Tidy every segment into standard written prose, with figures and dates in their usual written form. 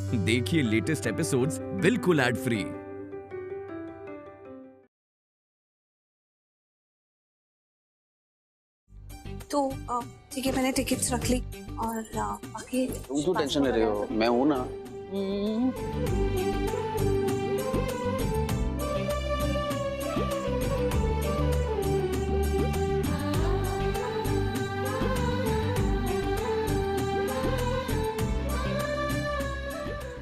देखिए latest episodes बिल्कुल ad free. तो ठीक है, मैंने टिकट्स रख ली और बाकी तुम क्यों टेंशन ले रहे हो? मैं हूं ना।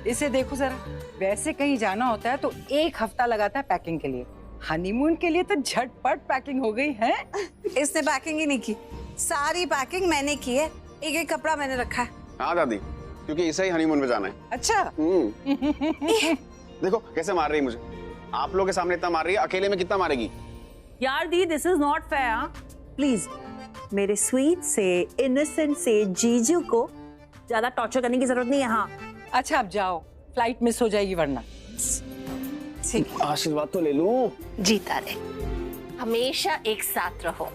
इसे देखो जरा, वैसे कहीं जाना होता है तो 1 हफ्ता लगाता है पैकिंग के लिए, हनीमून के लिए तो झटपट पैकिंग हो गई है। इसने पैकिंग ही नहीं की, सारी पैकिंग मैंने की है, एक एक कपड़ा मैंने रखा है। हाँ दादी, क्योंकि इसे ही हनीमून पे जाना है। अच्छा। देखो कैसे मार रही है मुझे, आप लोगों के सामने इतना मार रही है, अकेले में कितना मारेगी? यार दी, this is not fair. Please मेरे स्वीट से, इनोसेंट से जीजू को ज्यादा टॉर्चर करने की जरूरत नहीं है। हाँ अच्छा अब जाओ, फ्लाइट मिस हो जाएगी वरना। आशीर्वाद तो ले लूं। जीता रहे, हमेशा एक साथ रहो।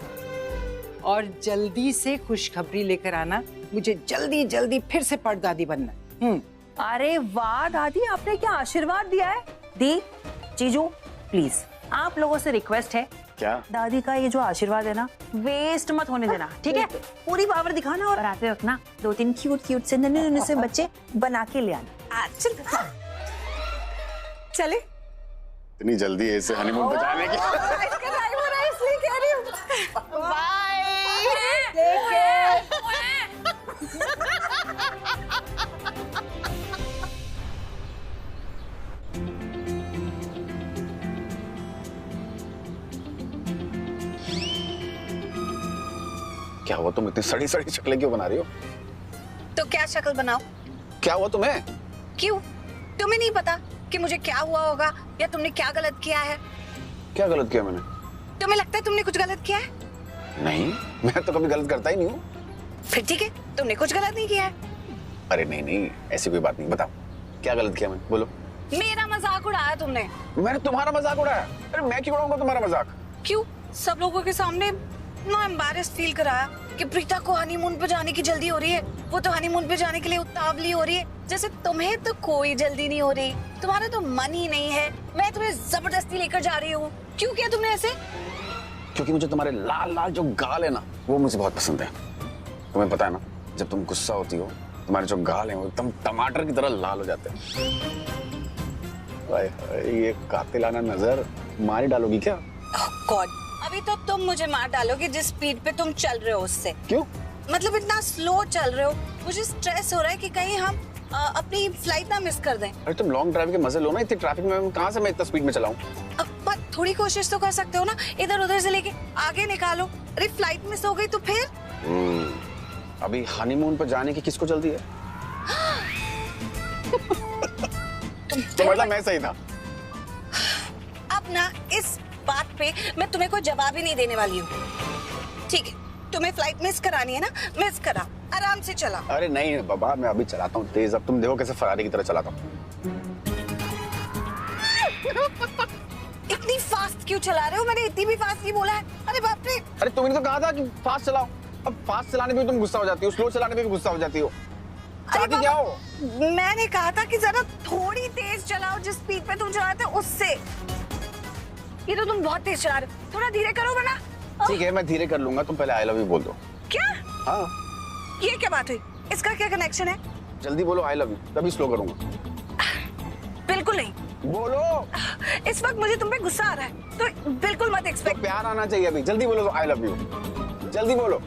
और जल्दी से खुशखबरी लेकर आना, मुझे जल्दी जल्दी फिर से परदादी बनना। अरे वाह दादी, आपने क्या आशीर्वाद दिया है। दी, जीजू प्लीज आप लोगों से रिक्वेस्ट है, क्या? दादी का ये जो आशीर्वाद है ना, वेस्ट मत होने देना, ठीक है? पूरी पावर दिखाना और आते वक्त ना 2-3 क्यूट से नन्हे से बच्चे बना के ले आना। चले। इतनी जल्दी है इसे हनीमून पे जाने की? इसका टाइम हो रहा है इसलिए कह रही हूँ। बाय। क्या हुआ, तुम इतनी सड़ी सड़ी शक्लें क्यों बना रही हो? तो क्या शक्ल बनाओ? क्या हुआ तुम्हें? क्यों, तुम्हें नहीं पता कि मुझे क्या हुआ होगा या तुमने क्या गलत किया है? क्या गलत किया मैंने? तुम्हें लगता है तुमने कुछ गलत किया है? नहीं, मैं तो कभी गलत करता ही नहीं हूँ। फिर ठीक है, तुमने कुछ गलत नहीं किया है। अरे नहीं नहीं, ऐसी कोई बात नहीं, बताओ क्या गलत किया मैंने, बोलो। मेरा मजाक उड़ाया तुमने। मैंने तुम्हारा मजाक उड़ाया? अरे मैं क्यों उड़ाऊंगा तुम्हारा मजाक? क्यों? सब लोगों के सामने ना एम्बैरेस्ड फील कराया कि प्रीता को हनीमून पे जाने की जल्दी हो रही है, वो तो हनीमून पे जाने के लिए उतावली हो रही है, जैसे तुम्हें तो कोई जल्दी नहीं हो रही, तुम्हारा तो मन ही नहीं है, मैं तुम्हें जबरदस्ती लेकर जा रही हूँ। क्यों किया तुमने ऐसे? क्योंकि मुझे तुम्हारे लाल लाल जो गाल है ना, वो मुझे बहुत पसंद है। तुम्हें पता है ना, जब तुम गुस्सा होती हो, तुम्हारे जो गाल हैं वो एकदम टमाटर की तरह लाल हो जाते हैं। ये कातिलाना नजर मार डालोगी क्या? गॉड, अभी तो तुम मुझे मार डालोगे जिस स्पीड पे तुम चल रहे हो उससे। क्यों? मतलब इतना स्लो चल रहे हो, मुझे स्ट्रेस हो रहा है कि कहीं हम अपनी फ्लाइट ना मिस कर दें। अरे तुम लॉन्ग ड्राइव के मजे लो ना, इतनी ट्रैफिक में कहाँ से मैं इतना स्पीड में चलाऊं? पर थोड़ी कोशिश तो कर सकते हो ना, इधर उधर से लेके आगे निकालो। अरे फ्लाइट मिस हो गई तो फिर? अभी हनीमून पर जाने की किसको जल्दी है? तो मतलब मैं सही था। अब ना इस बात पे मैं तुम्हें कोई जवाब ही नहीं देने वाली हूँ। ठीक है, तुम्हें फ्लाइट मिस करानी है ना, मिस करा, आराम से चला। अरे नहीं बाबा, मैं अभी चलाता हूँ तेज, अब तुम देखो कैसे फरारी की तरह चलाता हूँ। इतनी फास्ट क्यों चला रहे हो? मैंने इतनी भी फास्ट नहीं बोला है। अरे बाप रे। अरे तुमने तो कहा था कि फास्ट चलाओ, अब फास्ट चलाने पे भी तुम गुस्सा हो जाती हो, स्लो चलाने पे भी गुस्सा हो जाती हो। चाहती क्या हो? मैंने कहा था कि जरा थोड़ी तेज चलाओ, जिस स्पीड पे तुम चलाते हो उससे। ये तो तुम बहुत तेज चला रहे हो, थोड़ा धीरे करो वरना। ठीक है, मैं धीरे कर लूंगा, तुम पहले आई लव यू बोल दो। क्या? हाँ। ये क्या बात हुई? इसका क्या कनेक्शन है? जल्दी बोलो आई लव यू, तभी स्लो करूंगा। बिल्कुल नहीं। बोलो। इस वक्त मुझे तुम पे गुस्सा आ रहा है, तो बिल्कुल मत एक्सपेक्ट। तो प्यार आना चाहिए अभी, जल्दी बोलो आई लव यू, जल्दी बोलो।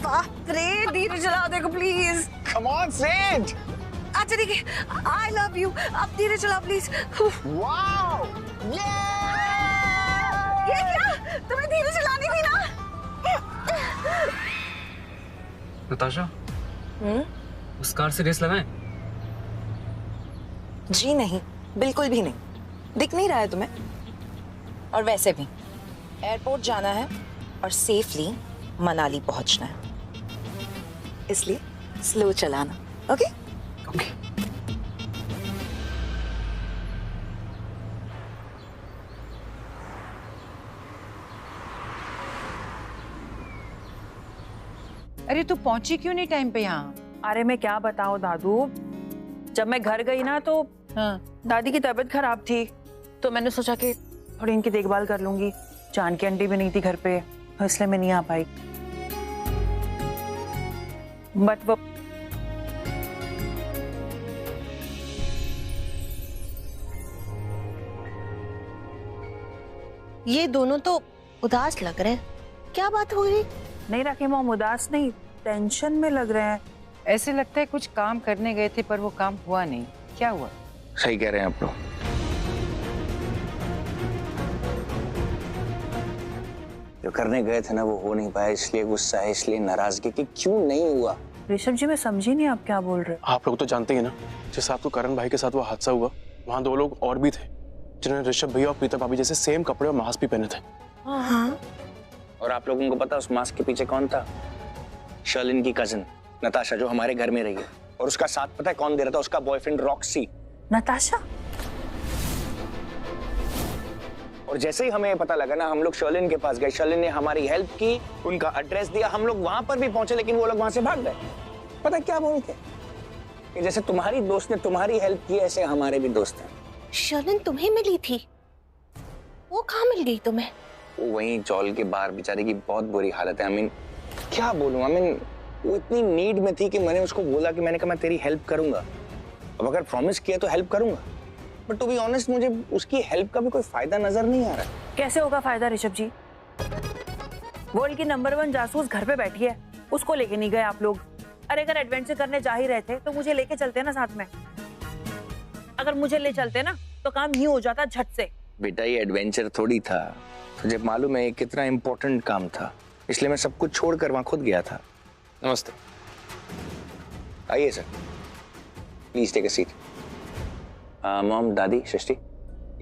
बाप रे, धीरे चलाओ देखो प्लीज। कम ऑन से इट। अच्छा ठीक है, आई लव यू, अब धीरे चलाओ प्लीज। वाओ, ये क्या? तुम्हें धीरे चलानी थी ना? नताशा, उस कार से रेस लगाएं? जी नहीं, बिल्कुल भी नहीं। दिख नहीं रहा है तुम्हें? और वैसे भी एयरपोर्ट जाना है और सेफली मनाली पहुंचना है, इसलिए स्लो चलाना। ओके? ओके। अरे तू पहुंची क्यों नहीं टाइम पे यहाँ? अरे मैं क्या बताऊं दादू, जब मैं घर गई ना तो दादी की तबीयत खराब थी, तो मैंने सोचा कि थोड़ी इनकी देखभाल कर लूंगी। जानकी आंटी भी नहीं थी घर पे, तो इसलिए मैं नहीं आ पाई। बट वो ये दोनों तो उदास लग रहे हैं, क्या बात हो गई? नहीं राखी मॉम, उदास नहीं, टेंशन में लग रहे हैं। ऐसे लगता है कुछ काम करने गए थे पर वो काम हुआ नहीं। क्या हुआ? सही कह रहे हैं आप लोग। जो करने गए थे ना वो हो नहीं पाया, इसलिए गुस्सा है, इसलिए नाराजगी कि क्यों नहीं हुआ। ऋषभ जी मैं समझी नहीं आप क्या बोल रहे हो। आप लोग तो जानते ही ना, जिस रात को करण भाई के साथ वो हादसा हुआ, वहाँ 2 लोग और भी थे जिन्होंने ऋषभ भैया और प्रीता भाभी जैसे सेम कपड़े और मास्क भी पहने थे। हाँ। और आप लोगों को पता उस मास्क के पीछे कौन था? शर्लिन की कजिन नताशा, जो हमारे घर में रही है। और उसका साथ पता है कौन दे रहा था? उसका बॉयफ्रेंड रॉक्सी। नताशा? और जैसे ही हमें पता लगा ना, हम लोग शर्लिन के पास गए। शर्लिन ने हमारी हेल्प की, उनका एड्रेस दिया, हम लोग वहां पर भी पहुंचे, लेकिन वो लोग वहां से भाग गए। पता है क्या बोल के? कि जैसे तुम्हारी दोस्त ने तुम्हारी हेल्प की, ऐसे हमारे भी दोस्त हैं। शर्लिन तुम्हें मिली थी? वो कहाँ मिल गई तुम्हें? वो वहीं चौल के बाहर, बेचारी की बहुत बुरी हालत है। I mean, क्या बोलूं? I mean, वो इतनी नीड में थी कि मैंने उसको बोला कि मैंने कहा मैं तेरी हेल्प करूंगा, अब अगर प्रॉमिस किया तो हेल्प करूंगा। बट टू बी ऑनेस्ट मुझे उसकी हेल्प का भी कोई फायदा नजर नहीं आ रहा। कैसे होगा फायदा ऋषभ जी? वर्ल्ड की नंबर 1 जासूस घर पे बैठी है, उसको लेके नहीं गए आप लोग? अरे अगर एडवेंचर करने जा ही रहे थे तो मुझे लेके चलते ना साथ में। अगर मुझे ले चलते ना तो काम ही हो जाता झट से। बेटा ये एडवेंचर थोड़ी था, तुझे मालूम है ये कितना इम्पोर्टेंट काम था, इसलिए मैं सब कुछ छोड़कर वहां खुद गया था। नमस्ते, आइए sir, please take a seat. Mom, दादी, सृष्टि,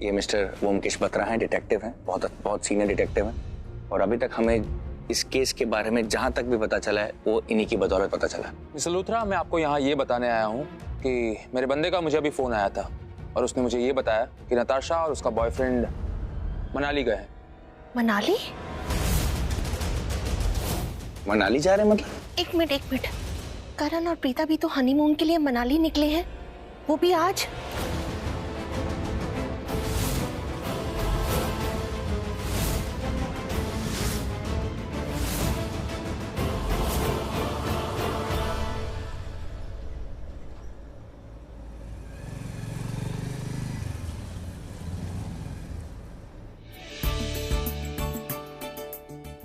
ये मिस्टर ओमकेश बत्रा हैं, डिटेक्टिव हैं, बहुत सीनियर डिटेक्टिव हैं। और अभी तक हमें इस केस के बारे में जहां तक भी पता चला है वो इन्हीं की बदौलत पता चला। मिस्टर लूथरा, मैं आपको यहाँ ये बताने आया हूँ कि मेरे बंदे का मुझे अभी फोन आया था और उसने मुझे ये बताया कि नताशा और उसका बॉयफ्रेंड मनाली गए हैं। मनाली? मनाली जा रहे हैं मतलब? एक मिनट, करण और प्रीता भी तो हनीमून के लिए मनाली निकले हैं, वो भी आज।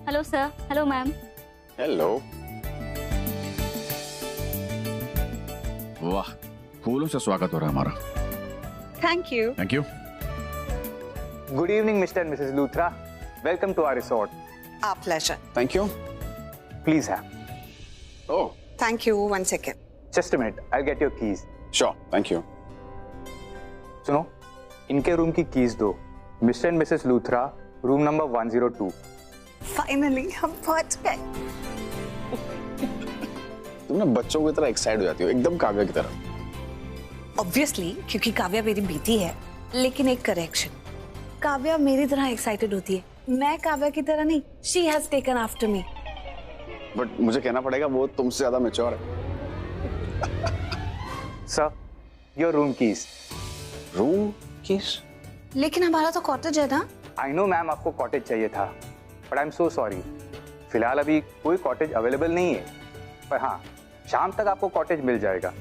Hello sir. Hello ma'am. Hello. वाह, फूलों से स्वागत हो रहा है हमारा। Thank you. Thank you. Good evening, Mr. and Mrs. Luthra. Welcome to our resort. Our pleasure. Thank you. Please have. Oh, Thank you. One second. Just a minute. I'll get your keys. sure, thank you. सुनो, इनके room की keys दो। Mr. and Mrs. Luthra, room number 102. Finally, हम पहुंच गए। तुम ना बच्चों की तरह एक्साइट हो जाती हो, एकदम काव्या की तरह। ऑब्वियसली, क्योंकि काव्या मेरी बेटी है। लेकिन एक करेक्शन, काव्या मेरी तरह एक्साइटेड होती है, मैं काव्या की तरह नहीं। She has taken after me. But मुझे कहना पड़ेगा वो तुमसे ज्यादा मैच्योर है। Sir, your room keys. Room keys? लेकिन हमारा तो कॉटेज है ना। I know मैम आपको कॉटेज चाहिए था, but I'm so sorry. फिलहाल अभी कोई कॉटेज अवेलेबल नहीं है, पर हाँ, शाम तक आपको कॉटेज मिल जाएगा।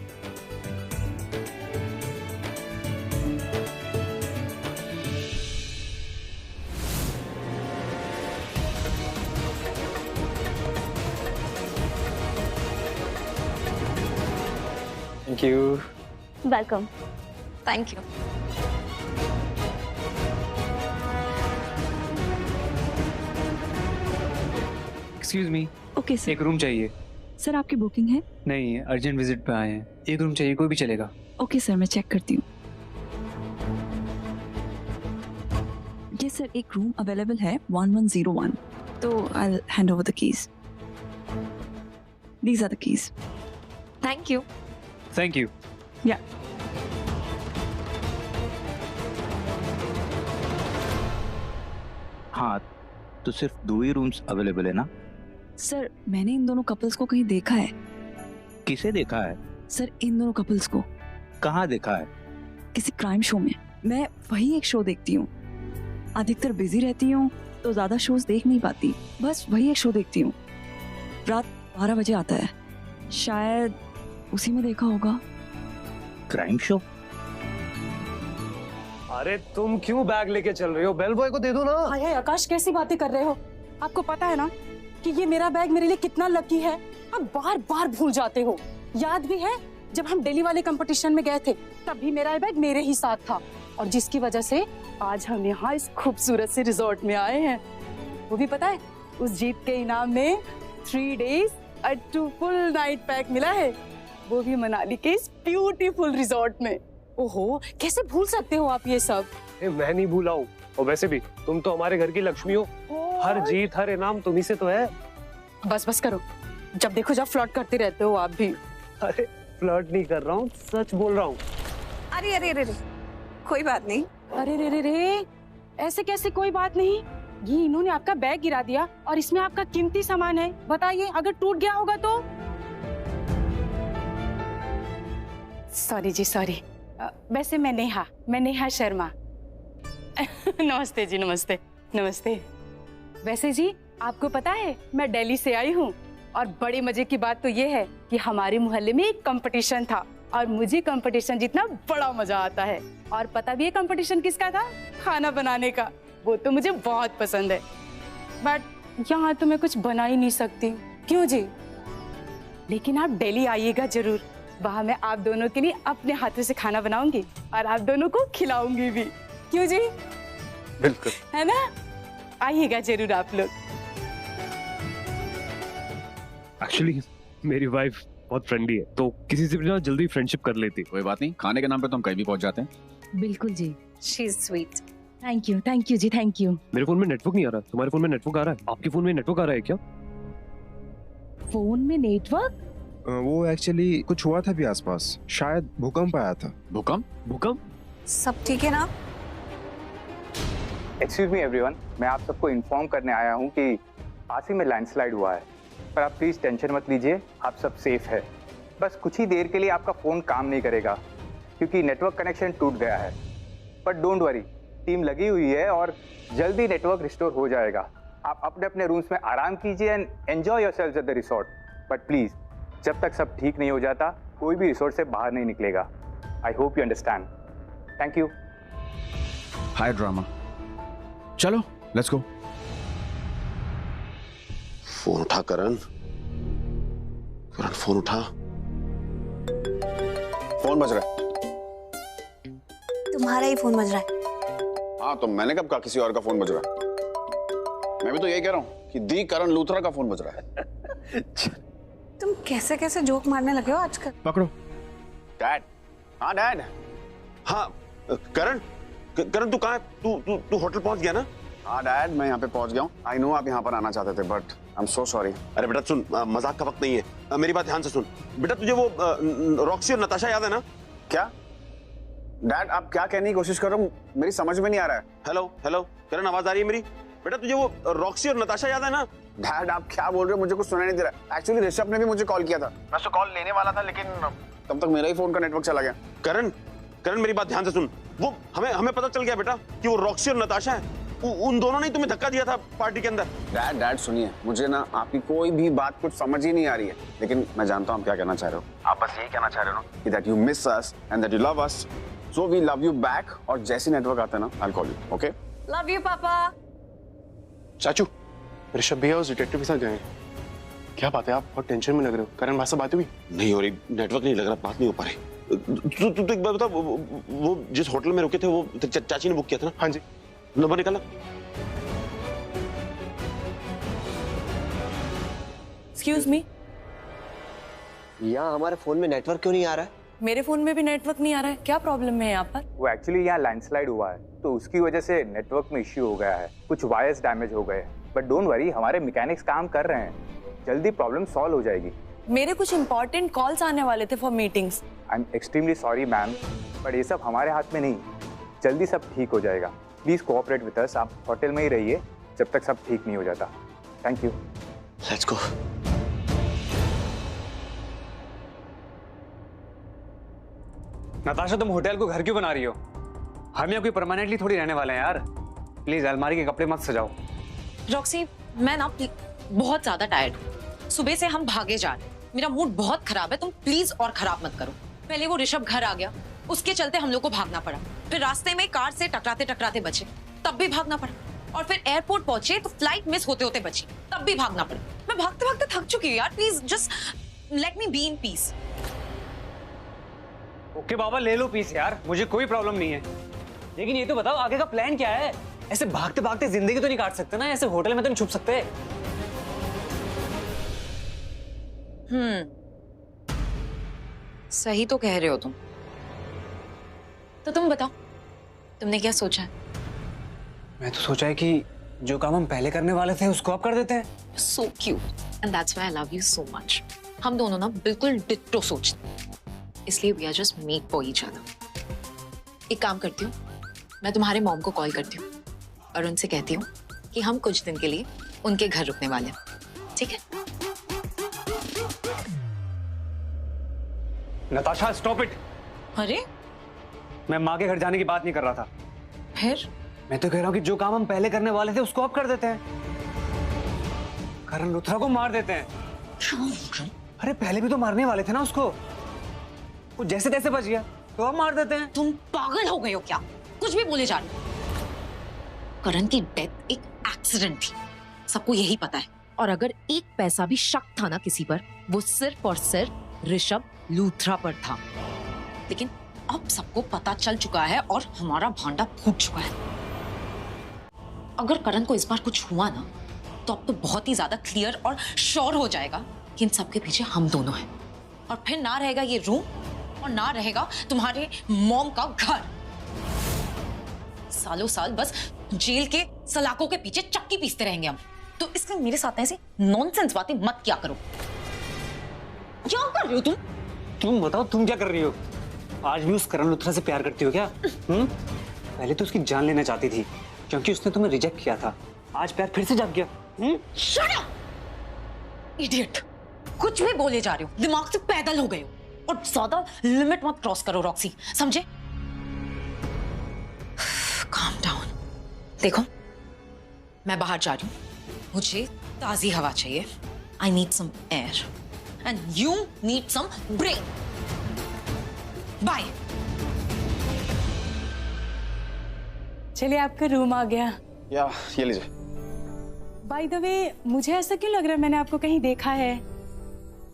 Thank you. Welcome. Thank you. Excuse me, okay sir. एक रूम चाहिए। सर आपकी बुकिंग है? नहीं, अर्जेंट विजिट पे आए हैं, एक रूम चाहिए, कोई भी चलेगा। ओके सर, मैं चेक करती हूँ। ये सर एक रूम अवेलेबल है 1101, तो I hand over the keys. These are the keys. Thank you. Thank you. या हाँ, तो सिर्फ 2 ही रूम्स अवेलेबल है ना? सर मैंने इन दोनों कपल्स को कहीं देखा है। किसे देखा है? सर इन दोनों कपल्स को कहाँ देखा है? किसी क्राइम शो में। मैं वही एक शो देखती हूँ। अधिकतर बिजी रहती हूँ तो ज्यादा शोज देख नहीं पाती, बस वही एक शो देखती हूँ। रात 12 बजे आता है, शायद उसी में देखा होगा। Crime show? अरे तुम क्यों बैग लेके चल रही हो? बेल बॉय को दे दो ना। हाय आकाश, कैसी बातें कर रहे हो? आपको पता है ना कि ये मेरा बैग मेरे लिए कितना लकी है? आप बार बार भूल जाते हो। याद भी है जब हम दिल्ली वाले कंपटीशन में गए थे, तब भी मेरा बैग मेरे ही साथ था, और जिसकी वजह से आज हम यहाँ इस खूबसूरत से रिजॉर्ट में आए हैं। वो भी पता है, उस जीत के इनाम में 3 days और 2 full night पैक मिला है, वो भी मनाली के इस ब्यूटीफुल रिजॉर्ट में। ओहो, कैसे भूल सकते हो आप ये सब? मैं नहीं भूला हूँ, और वैसे भी तुम तो हमारे घर की लक्ष्मी हो। हर जीत हर इनाम तुम्ही से तो है। बस बस करो, जब देखो जब फ्लर्ट करते रहते हो आप भी। अरे फ्लर्ट नहीं कर रहा हूँ, सच बोल रहा हूँ। अरे अरे अरे कोई बात नहीं। अरे रे रे रे, ऐसे कैसे कोई बात नहीं? ये इन्होंने आपका बैग गिरा दिया और इसमें आपका कीमती सामान है। बताइए अगर टूट गया होगा तो? सॉरी जी सॉरी। वैसे मैं नेहा शर्मा। नमस्ते जी, नमस्ते नमस्ते। वैसे जी आपको पता है मैं दिल्ली से आई हूँ, और बड़े मजे की बात तो ये है कि हमारे मोहल्ले में एक कंपटीशन था, और मुझे कंपटीशन जीतना बड़ा मजा आता है। और पता भी है कंपटीशन किसका था? खाना बनाने का। वो तो मुझे बहुत पसंद है, बट यहाँ तो मैं कुछ बना ही नहीं सकती। क्यों जी? लेकिन आप दिल्ली आइएगा जरूर, वहाँ मैं आप दोनों के लिए अपने हाथों से खाना बनाऊंगी और आप दोनों को खिलाऊंगी भी। क्यों जी? बिल्कुल, है ना? आइएगा जरूर आप लोग। एक्चुअली मेरी वाइफ बहुत फ्रेंडली है, तो किसी से भी ना जल्दी फ्रेंडशिप कर लेती। कोई बात नहीं, खाने के नाम पे तो हम कहीं भी पहुंच जाते हैं। बिल्कुल जी। She is sweet. Thank you जी, थैंक यू। मेरे फोन में नेटवर्क नहीं आ रहा, तुम्हारे फोन में नेटवर्क आ रहा है? आपके फोन में नेटवर्क आ रहा है क्या? फोन में नेटवर्क? वो एक्चुअली कुछ हुआ था भी आसपास, शायद भूकंप आया था। भूकंप? सब ठीक है ना? एक्सक्यूज मी एवरीवन, मैं आप सबको इन्फॉर्म करने आया हूँ कि पास ही में लैंडस्लाइड हुआ है, पर आप प्लीज टेंशन मत लीजिए, आप सब सेफ है। बस कुछ ही देर के लिए आपका फोन काम नहीं करेगा क्योंकि नेटवर्क कनेक्शन टूट गया है, बट डोंट वरी, टीम लगी हुई है और जल्दी नेटवर्क रिस्टोर हो जाएगा। आप अपने अपने रूम्स में आराम कीजिए and enjoy yourselves at the resort, but please जब तक सब ठीक नहीं हो जाता कोई भी रिसोर्ट से बाहर नहीं निकलेगा। I hope you understand. Thank you. Hi drama, चलो लेट्स गो। फोन उठा करण, फोन उठा। फोन बज रहा है। तुम्हारा ही फोन बज रहा है। हाँ तो मैंने कब कहा किसी और का फोन बज रहा है? मैं भी तो यही कह रहा हूँ कि दी करण लूथरा का फोन बज रहा है। तुम कैसे कैसे जोक मारने लगे हो आजकल? पकड़ो। डैड। हाँ डैड। हाँ करण, करण तू कहाँ है? तू होटल पहुंच गया ना? हाँ डैड, मैं यहाँ पे पहुंच गया हूँ। आई नो आप यहाँ पर आना चाहते थे, but I am so sorry. अरे बेटा सुन, मजाक का वक्त नहीं है, मेरी बात ध्यान से सुन। बेटा तुझे वो रॉक्सी और नताशा याद है ना? क्या डैड आप क्या कहने की कोशिश कर रहे हो? मेरी समझ में नहीं आ रहा है। हेलो हेलो करण, आवाज आ रही है मेरी? बेटा तुझे वो रॉक्सी और नताशा याद है ना? डैड आप क्या बोल रहे हो? मुझे कुछ सुनाई नहीं दे रहा। एक्चुअली ऋषभ ने भी मुझे कॉल किया था, मैं उसको कॉल लेने वाला था, लेकिन तब तक मेरा ही फोन का नेटवर्क चला गया। करण करण मेरी बात ध्यान से सुन, वो हमें पता चल गया बेटा कि वो रॉक्सी और नताशा है, उन दोनों ने तुम्हें धक्का दिया था पार्टी के अंदर। डैड सुनिए, मुझे ना आपकी कोई भी बात कुछ समझ ही नहीं आ रही है, लेकिन मैं जानता हूँ आप क्या कहना चाह रहे हो। आप बस यही कहना चाह रहे हो ना कि that you miss us and that you love us, so we love you back, और जैसे नेटवर्क आता है ना I will call you. Okay? Love you papa. चाचू, ऋषभ भैया उस डिटेक्टिव के साथ गए। क्या बात है, आप बहुत टेंशन में लग रहे हो। करण भाई से बात हुई? नहीं हो रही, नेटवर्क नहीं लग रहा, बात नहीं हो पा रही। तू एक बार बता, वो जिस होटल में रुके थे वो चाची ने बुक किया था ना? हाँ जी। नंबर निकाला? एक्सक्यूज मी, यहाँ हमारे फोन में नेटवर्क क्यों नहीं आ रहा है? मेरे फोन में भी नेटवर्क नहीं आ रहा है, क्या प्रॉब्लम है यहाँ पर? वो एक्चुअली यहाँ लैंडस्लाइड हुआ है, तो उसकी वजह से नेटवर्क में इश्यू हो गया है, कुछ वायर्स डैमेज हो गए, बट डोंट वरी, हमारे मैकेनिक्स काम कर रहे हैं, जल्दी प्रॉब्लम सॉल्व हो जाएगी। मेरे कुछ इंपॉर्टेंट कॉल्स आने वाले थे for meetings. I am extremely sorry ma'am, but ये सब हमारे हाथ में नहीं, जल्दी सब ठीक हो जाएगा। प्लीज कोऑपरेट विद अस, आप होटल में ही रहिए जब तक सब ठीक नहीं हो जाता। Thank you. Let's go. Natasha तुम होटल को घर क्यों बना रही हो? हम यहाँ कोई परमानेंटली थोड़ी रहने वाले हैं यार। प्लीज अलमारी के कपड़े मत सजाओ। रॉक्सी, मैं ना बहुत ज्यादा टायर्ड हूँ। सुबह से हम भागे जा रहे हैं, मेरा मूड बहुत खराब है। तुम प्लीज और खराब मत करो। पहले वो ऋषभ घर आ गया, उसके चलते हम लोग को भागना पड़ा। फिर रास्ते में कार से टकराते टकराते बचे, तब भी भागना पड़ा। और फिर एयरपोर्ट पहुंचे तो फ्लाइट मिस होते होते बची, तब भी भागना पड़ा। मैं भागते भागते थक चुकी हूँ यार। Please just let me be in peace. Okay बाबा, ले लो पीस यार, मुझे कोई प्रॉब्लम नहीं है। लेकिन ये तो बताओ आगे का प्लान क्या है? ऐसे भागते भागते जिंदगी तो नहीं काट सकते ना, ऐसे होटल में तो नहीं छुप सकते। सही तो कह रहे हो तुम। तो तुम बताओ, तुमने क्या सोचा है? मैं तो सोचा है कि जो काम हम पहले करने वाले थे उसको अब कर देते हैं। So cute and that's why I love you so much. हम दोनों ना बिल्कुल डिट्टो सोचते हैं, इसलिए we are just made for each other. एक काम करती हूँ, मैं तुम्हारे मॉम को कॉल करती हूँ और उनसे कहती हूँ कि हम कुछ दिन के लिए उनके घर रुकने वाले हैं। ठीक है? Natasha stop it. अरे मैं माँ के घर जाने की बात नहीं कर रहा था। फिर? मैं तो कह रहा हूँ कि जो काम हम पहले करने वाले थे उसको अब कर देते हैं। करण लुथरा को मार देते हैं। अरे पहले भी तो मारने वाले थे ना उसको, वो जैसे तैसे बच गया तो अब मार देते हैं। तुम पागल हो गए हो क्या? कुछ भी बोले जा रहे हो। करण की डेथ एक एक्सीडेंट थी, सबको यही पता है। और अगर एक पैसा भी शक था ना किसी पर, वो सिर्फ और सिर्फ ऋषभ लूथरा पर था। लेकिन अब सबको पता चल चुका है और हमारा भांडा फूट चुका है। अगर करण को इस बार कुछ हुआ ना, तो अब तो बहुत ही ज्यादा क्लियर और श्योर हो जाएगा कि इन सबके पीछे हम दोनों हैं। और फिर ना रहेगा ये रूम और ना रहेगा तुम्हारे मॉम का घर। सालों साल बस जेल के सलाखों के पीछे चक्की पीसते रहेंगे हम। तो इसलिए मेरे साथ ऐसी नॉनसेंस बातें मत क्या करो। क्या कर रहे हो तुम? तुम बताओ, तुम क्या कर रही हो? आज भी उस करण लुथरा से प्यार करती हो क्या? पहले तो उसकी जान लेना चाहती थी क्योंकि उसने तुम्हें रिजेक्ट किया था। आज प्यार फिर से जाग गया। Shut up! Idiot! कुछ भी बोले जा रहे हो, दिमाग से पैदल हो गए हो। और ज्यादा लिमिट मत क्रॉस करो रॉक्सी, समझे? Calm down. देखो, मैं बाहर जा रही हूँ, मुझे ताजी हवा चाहिए। I need some air and you need some brain. Bye. चलिए, आपका रूम आ गया। या ये लीजिए। बाय द वे, मुझे ऐसा क्यों लग रहा है मैंने आपको कहीं देखा है?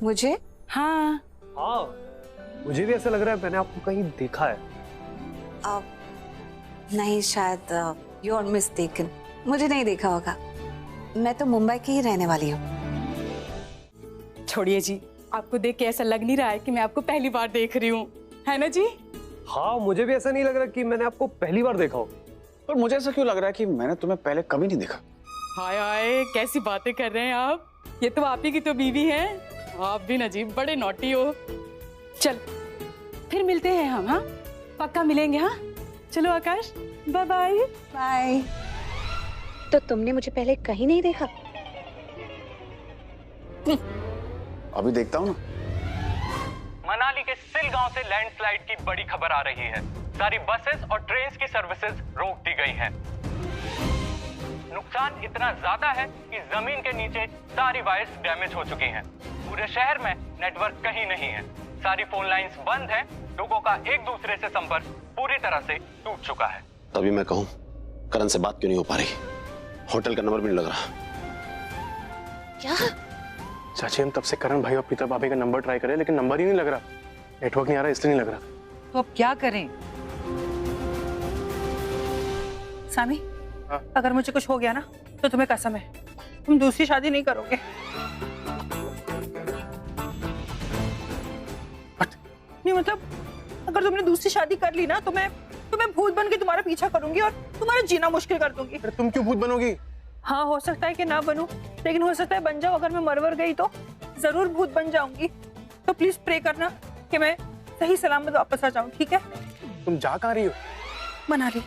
मुझे? हाँ। हाँ, मुझे भी ऐसा लग रहा है मैंने आपको कहीं देखा है। नहीं, शायद यू आर मिस्टेकन। मुझे नहीं देखा होगा। मैं तो मुंबई की ही रहने वाली हूँ। छोड़िए जी, आपको देख के ऐसा लग नहीं रहा है कि मैं आपको पहली बार देख रही हूँ, है ना जी? हाँ, मुझे भी ऐसा नहीं लग रहा कि मैंने आपको पहली बार देखा हो। पर मुझे ऐसा क्यों लग रहा है कि मैंने तुम्हें पहले कभी नहीं देखा। हाय हाय, कैसी बातें कर रहे हैं आप? ये तो आप ही की तो बीवी है। आप भी ना जी बड़े नॉटी हो। चल फिर मिलते हैं हम। हाँ, पक्का मिलेंगे। हाँ चलो आकाश, बाय बाय। बाय। तो तुमने मुझे पहले कहीं नहीं देखा? अभी देखता हूँ ना। मनाली के सिल गांव से लैंडस्लाइड की बड़ी खबर आ रही है। सारी बसेस और ट्रेन्स की सर्विसेज रोक दी गई हैं। नुकसान इतना ज्यादा है कि जमीन के नीचे सारी वायर्स डैमेज हो चुकी हैं। पूरे शहर में नेटवर्क कहीं नहीं है। सारी फोन लाइंस बंद हैं। लोगों का एक दूसरे से संपर्क पूरी तरह से टूट चुका है। तभी मैं कहूँ, करण से बात क्यों नहीं हो पा रही? होटल का नंबर भी नहीं लग रहा। क्या? चाची, हम तब से करण भाई और प्रीता भाभी का नंबर ट्राई करें, लेकिन नंबर ही नहीं लग रहा। नेटवर्क नहीं आ रहा, इसलिए नहीं लग रहा। तो अब क्या करें? सामी, अगर मुझे कुछ हो गया ना, तो तुम्हें कसम है, तुम दूसरी शादी नहीं करोगे। नहीं मतलब, अगर तुमने दूसरी शादी कर ली ना, तो मैं तुम्हें भूत बन के तुम्हारा पीछा करूंगी और तुम्हारा जीना मुश्किल कर दूंगी। तुम क्यों भूत बनोगी? हाँ, हो सकता है कि ना बनूं, लेकिन हो सकता है बन जाऊं। अगर मैं मरवर गई तो जरूर भूत बन जाऊंगी। तो प्लीज प्रे करना कि मैं सही सलामत वापस आ जाऊं, ठीक है? तुम जा कहाँ रही हो? मनाली,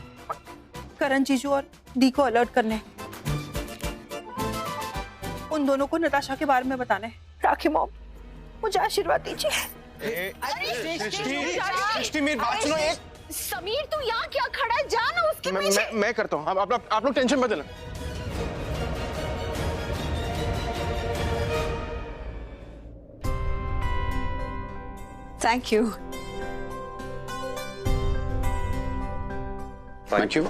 करण जीजू और डी को अलर्ट करने, उन दोनों को नताशा के बारे में बताने। राखी मॉम, मुझे आशीर्वाद दीजिए। सृष्टि मेरी बात सुनो एक। समीर तू यहाँ क्या खड़ा है, जा ना उसके पीछे। मैं करता हूँ, आप लोग टेंशन मत लेना। Thank you. Thank you.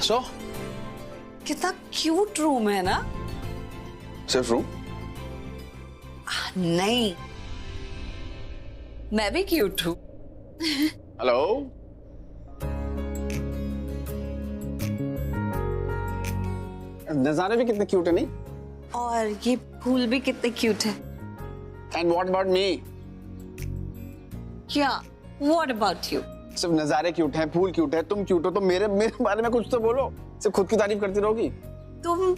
So कितना क्यूट रूम है ना। सिर्फ रूम? नहीं, मैं भी क्यूट हूँ। हेलो। नजारे भी कितने क्यूट है नहीं? और ये फूल भी कितने क्यूट है। And what about me? क्या व्हाट अबाउट यू? सिर्फ नजारे क्यूट हैं, फूल क्यूट है, तुम क्यूट हो, तो मेरे बारे में कुछ तो बोलो। सिर्फ खुद की तारीफ करती रहोगी। तुम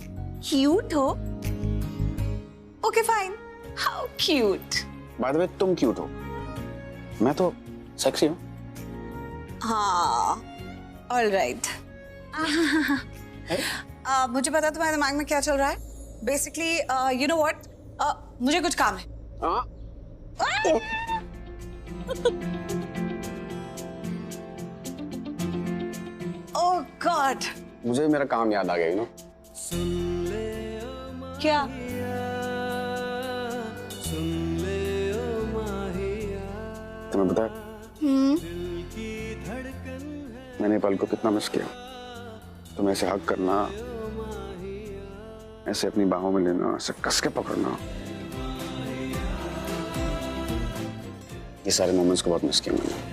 क्यूट हो? Okay fine, how cute. By the way तुम क्यूट हो, मैं तो सेक्सी हूँ। हाँ, ऑलराइट। मुझे पता तुम्हारे दिमाग में क्या चल रहा है। बेसिकली यू नो व्हाट, मुझे कुछ काम है। ओह गॉड, मुझे मेरा काम याद आ गया ना। क्या? तुम्हें पता है मैंने पल को कितना मिस किया। तुम्हें ऐसे हक करना, ऐसे अपनी बाहों में लेना, ऐसे कस के पकड़ना, ये सारे मोमेंट्स को बहुत मिस किया मैंने।